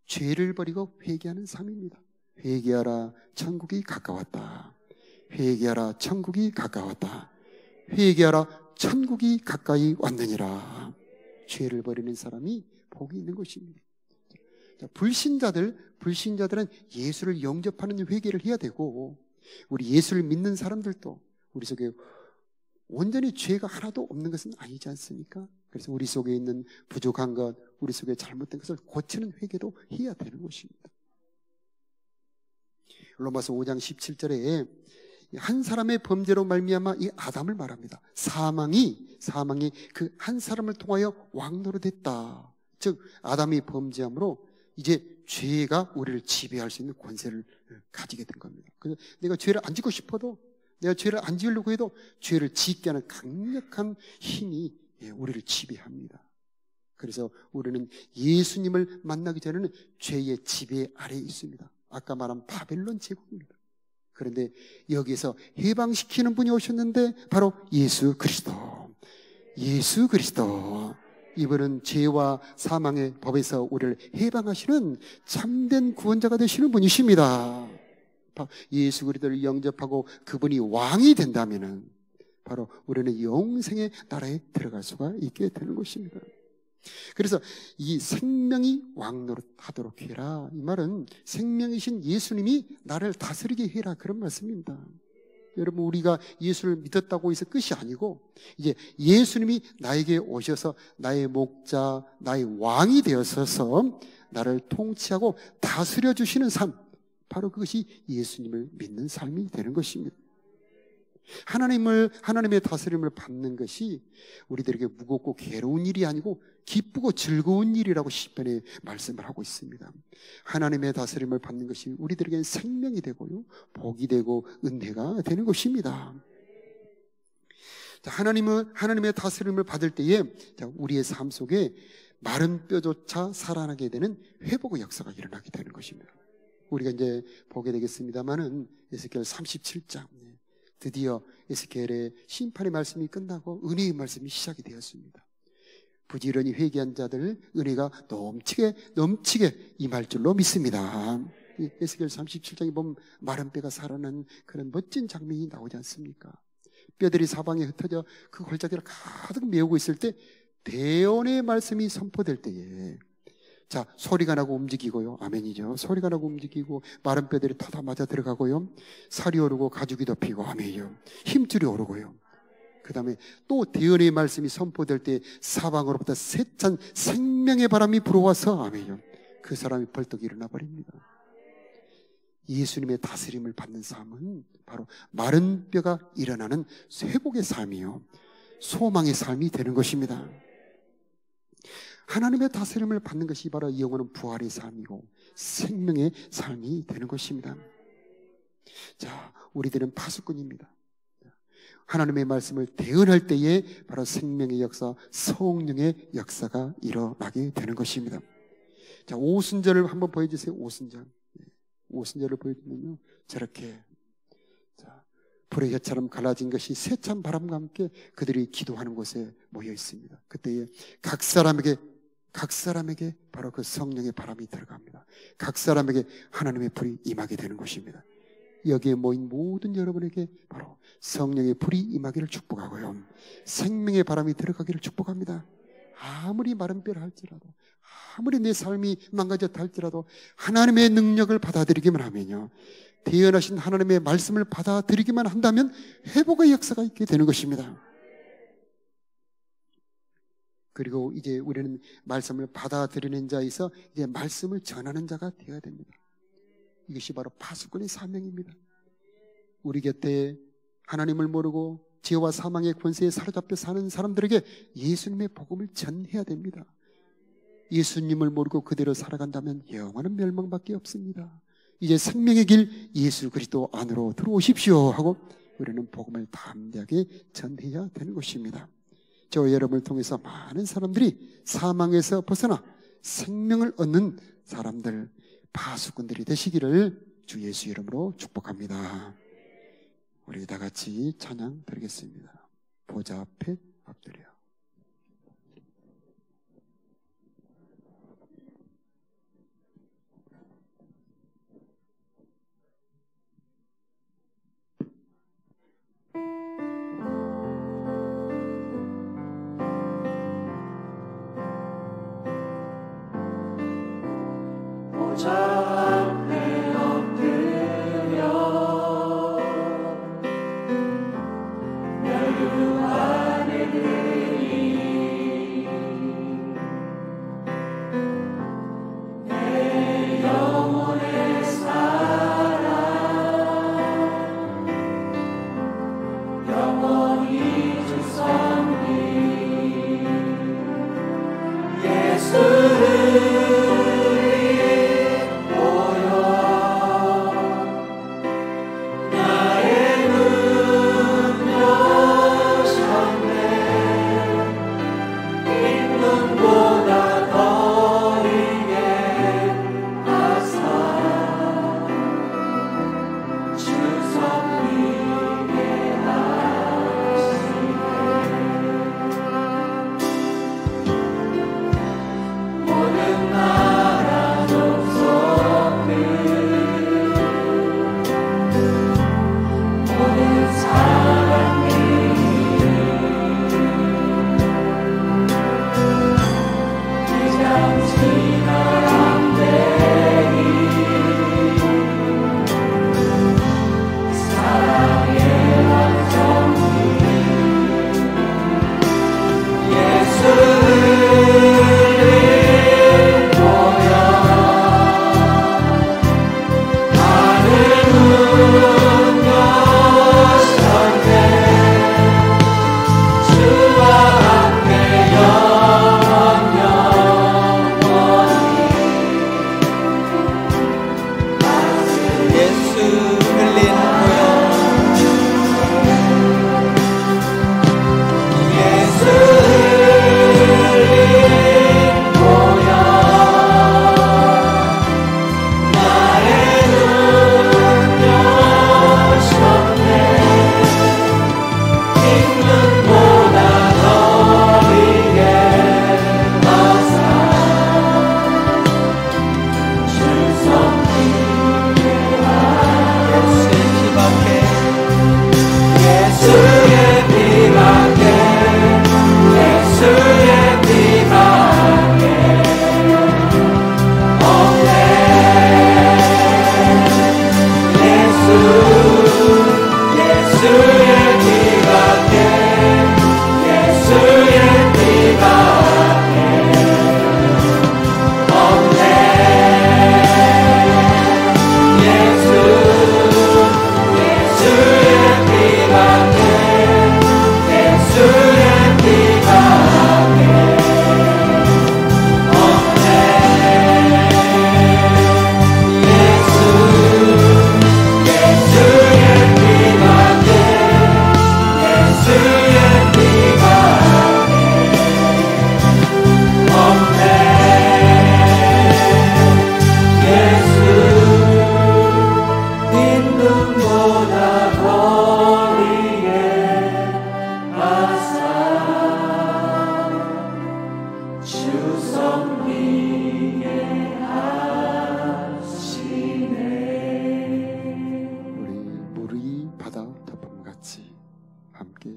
죄를 버리고 회개하는 삶입니다. 회개하라, 천국이 가까웠다. 회개하라, 천국이 가까웠다. 회개하라, 천국이 가까이 왔느니라. 죄를 버리는 사람이 복이 있는 것입니다. 불신자들은 예수를 영접하는 회개를 해야 되고, 우리 예수를 믿는 사람들도 우리 속에 온전히 죄가 하나도 없는 것은 아니지 않습니까? 그래서 우리 속에 있는 부족한 것, 우리 속에 잘못된 것을 고치는 회개도 해야 되는 것입니다. 로마서 5장 17절에 한 사람의 범죄로 말미암아 이 아담을 말합니다. 사망이 그 한 사람을 통하여 왕노릇했다. 즉 아담이 범죄함으로 이제 죄가 우리를 지배할 수 있는 권세를 가지게 된 겁니다. 그래서 내가 죄를 안 짓고 싶어도, 내가 죄를 안 지으려고 해도 죄를 짓게 하는 강력한 힘이 우리를 지배합니다. 그래서 우리는 예수님을 만나기 전에는 죄의 지배 아래에 있습니다. 아까 말한 바벨론 제국입니다. 그런데 여기에서 해방시키는 분이 오셨는데 바로 예수 그리스도. 예수 그리스도. 이분은 죄와 사망의 법에서 우리를 해방하시는 참된 구원자가 되시는 분이십니다. 예수 그리스도를 영접하고 그분이 왕이 된다면은 바로 우리는 영생의 나라에 들어갈 수가 있게 되는 것입니다. 그래서 이 생명이 왕노릇하도록 해라, 이 말은 생명이신 예수님이 나를 다스리게 해라, 그런 말씀입니다. 여러분, 우리가 예수를 믿었다고 해서 끝이 아니고 이제 예수님이 나에게 오셔서 나의 목자, 나의 왕이 되어서서 나를 통치하고 다스려 주시는 삶, 바로 그것이 예수님을 믿는 삶이 되는 것입니다. 하나님의 다스림을 받는 것이 우리들에게 무겁고 괴로운 일이 아니고 기쁘고 즐거운 일이라고 시편에 말씀을 하고 있습니다. 하나님의 다스림을 받는 것이 우리들에게는 생명이 되고요, 복이 되고 은혜가 되는 것입니다. 하나님의 다스림을 받을 때에 우리의 삶 속에 마른 뼈조차 살아나게 되는 회복의 역사가 일어나게 되는 것입니다. 우리가 이제 보게 되겠습니다만은 에스겔 37장, 드디어 에스겔의 심판의 말씀이 끝나고 은혜의 말씀이 시작이 되었습니다. 부지런히 회개한 자들 은혜가 넘치게 임할 줄로 믿습니다. 에스겔 37장에 보면 마른 뼈가 살아난 그런 멋진 장면이 나오지 않습니까? 뼈들이 사방에 흩어져 그 골짜기를 가득 메우고 있을 때 대언의 말씀이 선포될 때에 소리가 나고 움직이고요. 아멘이죠. 소리가 나고 움직이고 마른 뼈들이 터다 맞아 들어가고요. 살이 오르고 가죽이 덮이고, 아멘이요. 힘줄이 오르고요. 그 다음에 또 대언의 말씀이 선포될 때 사방으로부터 세찬 생명의 바람이 불어와서, 아멘이요. 그 사람이 벌떡 일어나 버립니다. 예수님의 다스림을 받는 삶은 바로 마른 뼈가 일어나는 회복의 삶이요, 소망의 삶이 되는 것입니다. 하나님의 다스림을 받는 것이 바로 영원한 부활의 삶이고 생명의 삶이 되는 것입니다. 우리들은 파수꾼입니다. 하나님의 말씀을 대언할 때에 바로 생명의 역사, 성령의 역사가 일어나게 되는 것입니다. 오순절을 한번 보여주세요. 오순절을 보여주면요, 저렇게 불의 혀처럼 갈라진 것이 세찬 바람과 함께 그들이 기도하는 곳에 모여 있습니다. 그때에 각 사람에게 바로 그 성령의 바람이 들어갑니다. 각 사람에게 하나님의 불이 임하게 되는 것입니다. 여기에 모인 모든 여러분에게 바로 성령의 불이 임하기를 축복하고요, 생명의 바람이 들어가기를 축복합니다. 아무리 마른 뼈를 할지라도, 아무리 내 삶이 망가졌다 할지라도 하나님의 능력을 받아들이기만 하면요, 대연하신 하나님의 말씀을 받아들이기만 한다면 회복의 역사가 있게 되는 것입니다. 그리고 이제 우리는 말씀을 받아들이는 자에서 이제 말씀을 전하는 자가 되어야 됩니다. 이것이 바로 파수꾼의 사명입니다. 우리 곁에 하나님을 모르고 죄와 사망의 권세에 사로잡혀 사는 사람들에게 예수님의 복음을 전해야 됩니다. 예수님을 모르고 그대로 살아간다면 영원한 멸망밖에 없습니다. 이제 생명의 길 예수 그리스도 안으로 들어오십시오 하고 우리는 복음을 담대하게 전해야 되는 것입니다. 저 여러분을 통해서 많은 사람들이 사망에서 벗어나 생명을 얻는 사람들, 파수꾼들이 되시기를 주 예수 이름으로 축복합니다. 우리 다 같이 찬양 드리겠습니다. 보좌 앞에 엎드려. 보좌 앞에 엎드려 멸류관에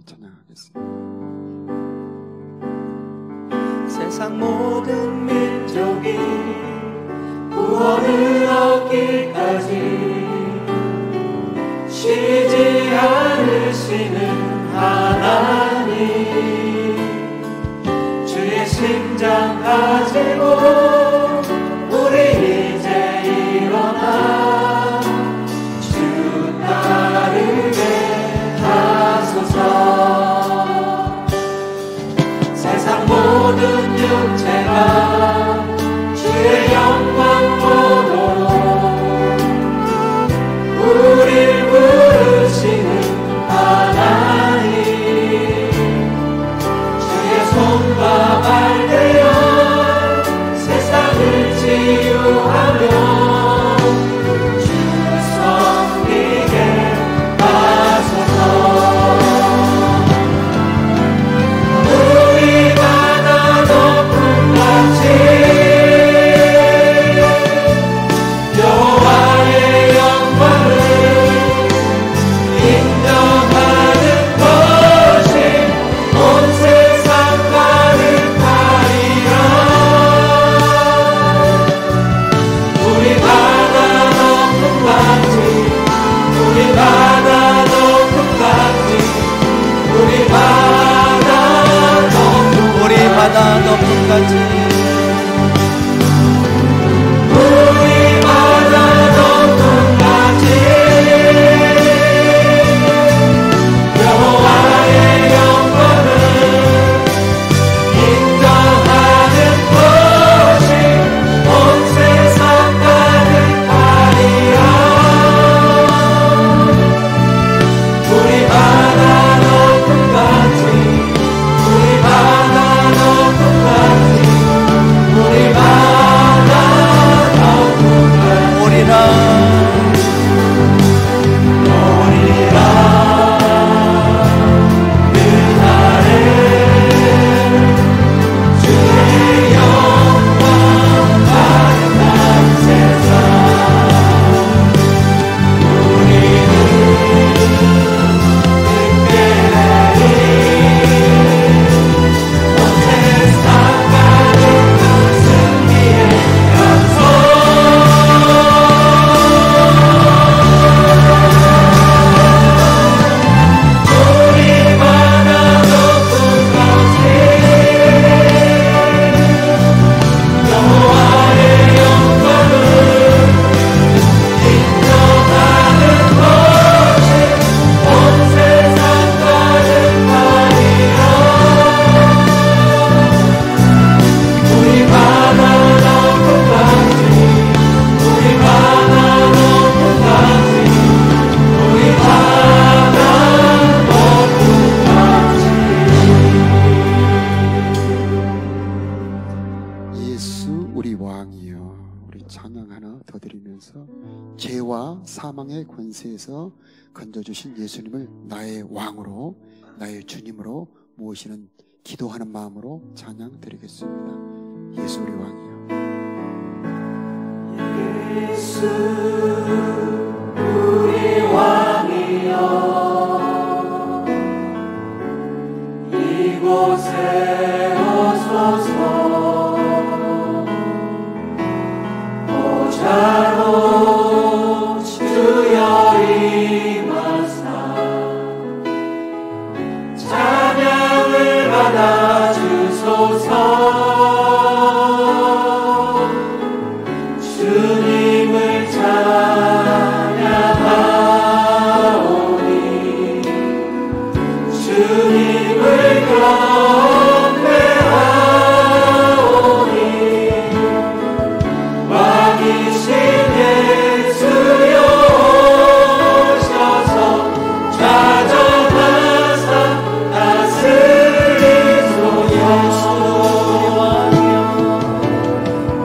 찬양하겠습니다. 세상 모든 민족이 구원을 얻기까지 쉬지 않으시는 하나님, 주의 심장 가지고 우리 이제 일어나 주 따르게 하소서. 세상 모든 육체가 주의 영광 보도록 우릴 부르시는 하나님, 주의 손과 발 되어 세상을 치유하며 주 섬기게 하소서. 우리 바다 높은 같이 여호와의 영광을 인정하는 것이 온 세상 가득하리라. 우리 바다 높은 같이, 우리 바다 높은 같이, 우리 바다 높은, 우리 바다 높은 같이, 우리 바다 높은 같이 여호와의 영광을 인정하는 것이 온 세상 가득하리라. 우리 바다 높은 같이, 우리 바다 높은 같이, 우리 바다 높은 같이 오리라. 죄와 사망의 권세에서 건져주신 예수님을 나의 왕으로, 나의 주님으로 모시는 기도하는 마음으로 찬양 드리겠습니다. 예수 우리 왕이여. 예수 우리 왕이여, 이곳에 오소서. 보좌로 주여 임하사 찬양을 받아주소서. 주님을 찬양하오니 주님을 경배하오니 왕이신 예수여 오셔서 좌정하사 다스리소서.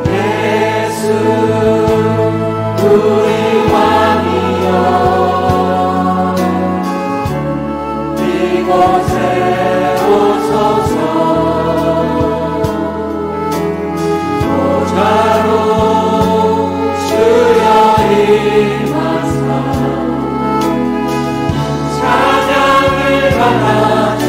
예수 우리 왕이여, 이곳에 오소서. 보좌로 주여 임하사 찬양을 받아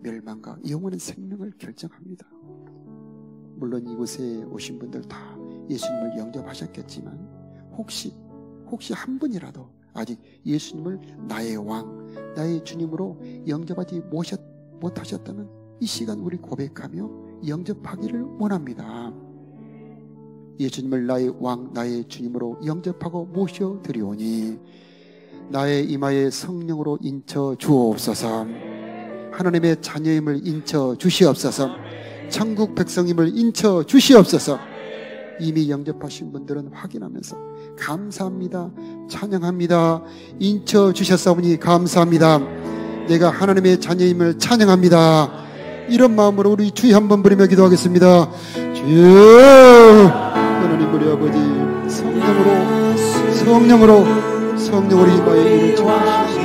멸망과 영원한 생명을 결정합니다. 물론 이곳에 오신 분들 다 예수님을 영접하셨겠지만 혹시 한 분이라도 아직 예수님을 나의 왕, 나의 주님으로 영접하지 못하셨다면 이 시간 우리 고백하며 영접하기를 원합니다. 예수님을 나의 왕, 나의 주님으로 영접하고 모셔드리오니 나의 이마에 성령으로 인쳐 주옵소서. 하나님의 자녀임을 인쳐 주시옵소서. 천국 백성임을 인쳐 주시옵소서. 이미 영접하신 분들은 확인하면서 감사합니다, 찬양합니다, 인쳐 주셨사오니 감사합니다, 내가 하나님의 자녀임을 찬양합니다, 이런 마음으로 우리 주의 한번 부르며 기도하겠습니다. 주여, 하나님 우리 아버지 성령으로 이마에 일을 채워주시옵소서.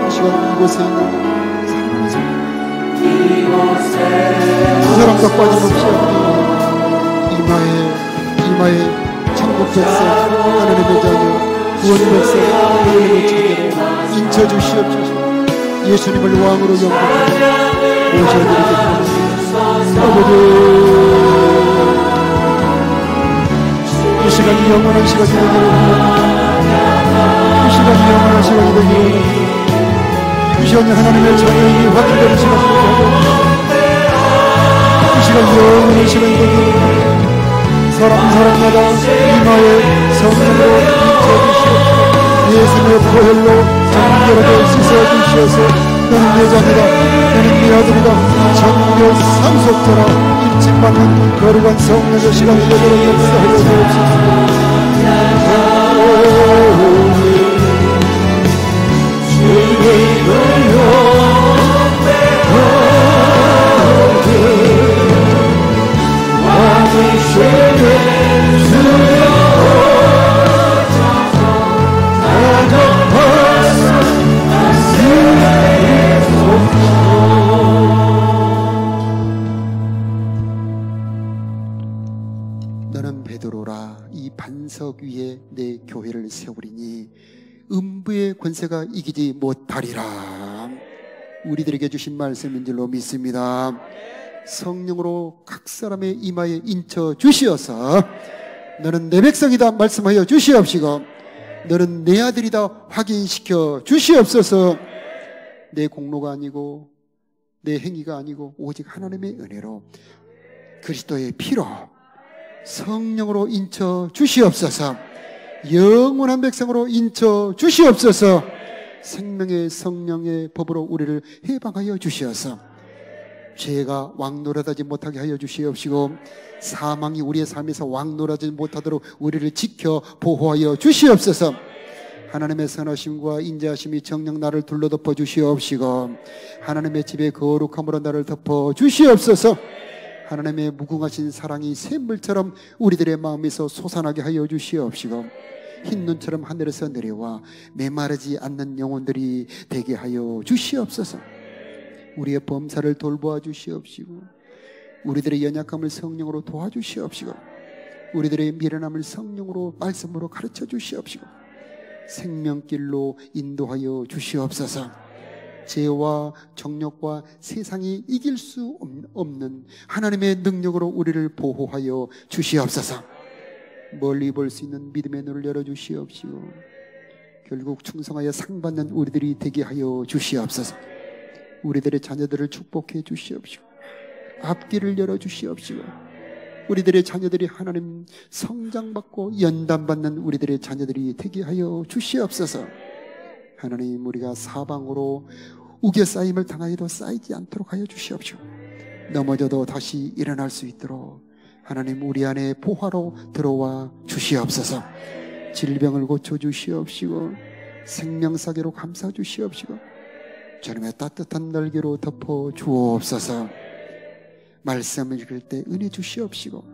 이 시간 이곳에 있는 사랑하는 사람 한 사람도 빠짐없이 이마에 천국 백성, 하나님의 자녀, 구원 백성, 하나님의 자녀를 인쳐주시옵소서. 예수님을 왕으로 영접하고 모셔드리겠습니다. 이 시간이 영원한 시간이 되기를 원합니다. 이 시간이 영원한 시간이 되기를 원합니다. 이 시간이 하나님의 자녀임이 확인되는 시간이 되기를 원합니다. 이 시간이 영원한 시간이 되기를 원합니다. 사람마다 이마에 성령으로 인쳐주시옵소서. 예수님의 보혈로 정결하게 씻어주시어서 너는 내 자녀다, 너는 네 아들이다, 정결 상속자라 일침받는 거룩한 성령의 시간이 되도록 역사하여 주옵소서. 너는 베드로라, 이 반석 위에 내 교회를 세우리니 음부의 권세가 이기지 못하리라. 우리들에게 주신 말씀인 줄로 믿습니다. 성령으로 각 사람의 이마에 인쳐 주시어서 너는 내 백성이다 말씀하여 주시옵시고, 너는 내 아들이다 확인시켜 주시옵소서. 내 공로가 아니고 내 행위가 아니고 오직 하나님의 은혜로 그리스도의 피로 성령으로 인쳐 주시옵소서. 영원한 백성으로 인쳐 주시옵소서. 생명의 성령의 법으로 우리를 해방하여 주시어서 죄가 왕노릇하지 못하게 하여 주시옵시고, 사망이 우리의 삶에서 왕노릇하지 못하도록 우리를 지켜 보호하여 주시옵소서. 하나님의 선하심과 인자하심이 정녕 나를 둘러덮어 주시옵시고, 하나님의 집에 거룩함으로 나를 덮어 주시옵소서. 하나님의 무궁하신 사랑이 샘물처럼 우리들의 마음에서 솟아나게 하여 주시옵시고, 흰 눈처럼 하늘에서 내려와 메마르지 않는 영혼들이 되게 하여 주시옵소서. 우리의 범사를 돌보아 주시옵시고, 우리들의 연약함을 성령으로 도와주시옵시고, 우리들의 미련함을 성령으로 말씀으로 가르쳐 주시옵시고, 생명길로 인도하여 주시옵소서. 죄와 정욕과 세상이 이길 수 없는 하나님의 능력으로 우리를 보호하여 주시옵소서. 멀리 볼 수 있는 믿음의 눈을 열어주시옵시고, 결국 충성하여 상받는 우리들이 되게 하여 주시옵소서. 우리들의 자녀들을 축복해 주시옵시고, 앞길을 열어주시옵시고, 우리들의 자녀들이 하나님 성장받고 연단받는 우리들의 자녀들이 되게 하여 주시옵소서. 하나님, 우리가 사방으로 우겨싸임을 당하여도 쌓이지 않도록 하여 주시옵시고, 넘어져도 다시 일어날 수 있도록 하나님 우리 안에 보화로 들어와 주시옵소서. 질병을 고쳐 주시옵시고, 생명사계로 감싸 주시옵시고, 주님의 따뜻한 날개로 덮어 주옵소서. 말씀을 읽을 때 은혜 주시옵시고,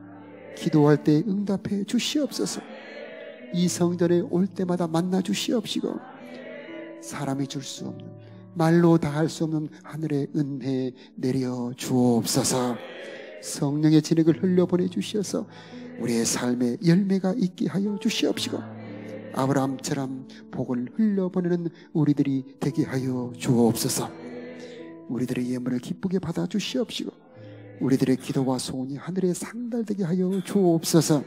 기도할 때 응답해 주시옵소서. 이 성전에 올 때마다 만나 주시옵시고, 사람이 줄 수 없는, 말로 다 할 수 없는 하늘의 은혜 내려 주옵소서. 성령의 진액을 흘려보내 주시어서 우리의 삶에 열매가 있게 하여 주시옵시고, 아브라함처럼 복을 흘려보내는 우리들이 되게 하여 주옵소서. 우리들의 예물을 기쁘게 받아 주시옵시고 우리들의 기도와 소원이 하늘에 상달되게 하여 주옵소서.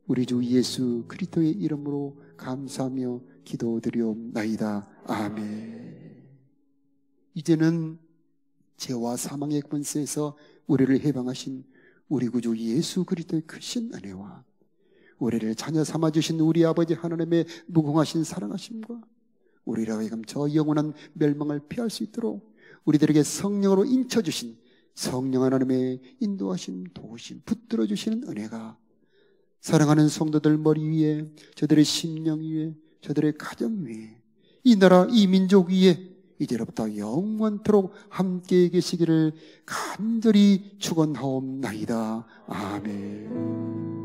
우리 주 예수 그리스도의 이름으로 감사하며 기도드리옵나이다. 아멘. 이제는 죄와 사망의 권세에서 우리를 해방하신 우리 구주 예수 그리스도의 크신 은혜와 우리를 자녀 삼아주신 우리 아버지 하나님의 무궁하신 사랑하심과 우리로 하여금 저 영원한 멸망을 피할 수 있도록 우리들에게 성령으로 인쳐주신 성령 하나님의 인도하심, 도우심, 붙들어 주시는 은혜가 사랑하는 성도들 머리 위에, 저들의 심령 위에, 저들의 가정 위에, 이 나라, 이 민족 위에 이제로부터 영원토록 함께 계시기를 간절히 축원하옵나이다. 아멘.